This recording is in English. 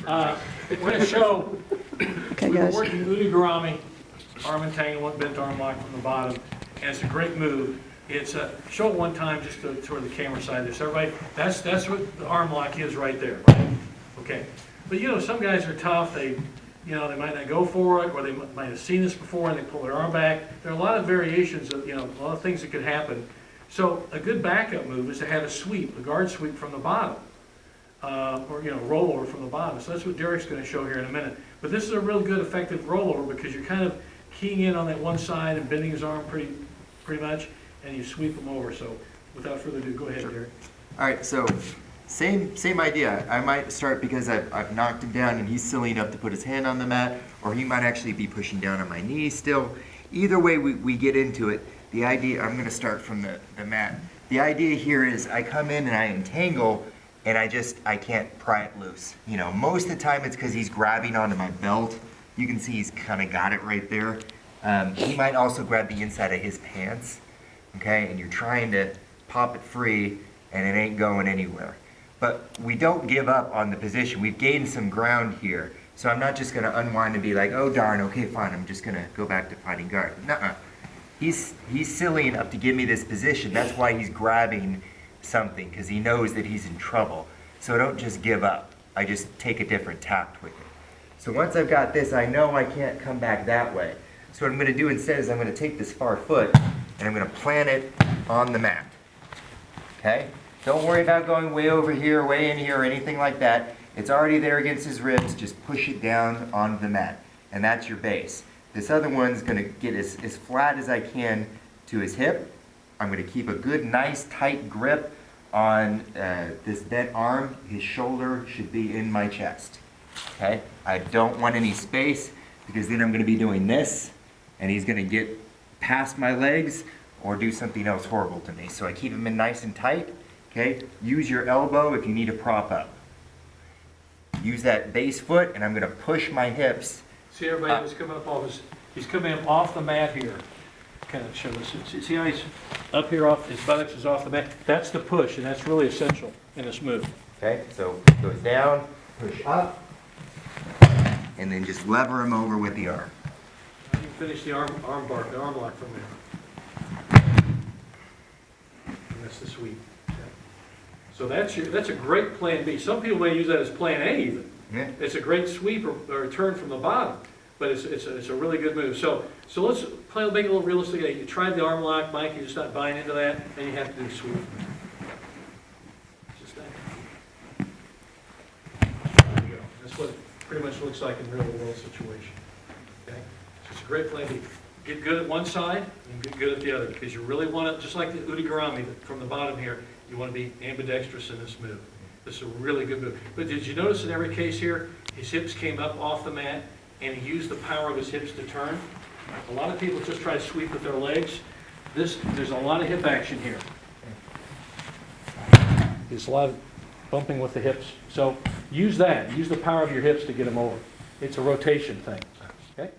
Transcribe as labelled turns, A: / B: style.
A: We're going to show,
B: Okay,
A: we're
B: guys.
A: working Ude Garami, arm entanglement, bent arm lock from the bottom, and it's a great move. It's a, show it one time just to toward the camera side there. So everybody, that's what the arm lock is right there, right? Okay. But you know, some guys are tough, they might not go for it, or they might have seen this before and they pull their arm back. There are a lot of variations of, a lot of things that could happen. So a good backup move is to have a sweep, a guard sweep from the bottom. Or rollover from the bottom. So that's what Derek's going to show here in a minute. But this is a real good effective rollover because you're kind of keying in on that one side and bending his arm pretty much, and you sweep him over. So without further ado, go ahead,
C: Sure.
A: Derek.
C: All right, so same idea. I might start because I've knocked him down and he's silly enough to put his hand on the mat, or he might actually be pushing down on my knee still. Either way we get into it, the idea, I'm going to start from the mat. The idea here is I come in and I entangle, and I can't pry it loose. Most of the time it's because he's grabbing onto my belt. You can see he's kind of got it right there. He might also grab the inside of his pants, okay? And you're trying to pop it free, and it ain't going anywhere. But we don't give up on the position. We've gained some ground here. So I'm not just gonna unwind and be like, oh darn, okay, fine, I'm just gonna go back to fighting guard. Nuh-uh. He's silly enough to give me this position. That's why he's grabbing something, because he knows that he's in trouble. So I don't just give up. I just take a different tact with it. So once I've got this, I know I can't come back that way. So what I'm going to do instead is I'm going to take this far foot and I'm going to plant it on the mat. Okay? Don't worry about going way over here, way in here, or anything like that. It's already there against his ribs. Just push it down onto the mat. And that's your base. This other one's going to get as flat as I can to his hip. I'm going to keep a good, nice, tight grip on this bent arm. His shoulder should be in my chest. Okay? I don't want any space because then I'm going to be doing this and he's going to get past my legs or do something else horrible to me. So I keep him in nice and tight. Okay? Use your elbow if you need to prop up. Use that base foot and I'm going to push my hips.
A: See everybody who's coming up he's coming up off the mat here. Kind of show this. See how he's up here off, his buttocks is off the mat? That's the push, and that's really essential in this move.
C: Okay, so goes down, push up, and then just lever him over with the arm.
A: You can finish the arm lock from there. And that's the sweep. Okay. So that's a great plan B. Some people may use that as plan A even.
C: Yeah.
A: It's a great sweep or turn from the bottom, but it's a really good move. So let's make it a little realistic. You tried the arm lock, Mike, you're just not buying into that, and you have to do the sweep. Just that. There you go. That's what it pretty much looks like in real world situation. Okay? So it's a great plan B. Get good at one side and get good at the other, because you really want to, just like the Ude Garami from the bottom here, you want to be ambidextrous in this move. This is a really good move. But did you notice in every case here, his hips came up off the mat, and he used the power of his hips to turn? A lot of people just try to sweep with their legs. There's a lot of hip action here. There's a lot of bumping with the hips. So use that. Use the power of your hips to get them over. It's a rotation thing. Okay?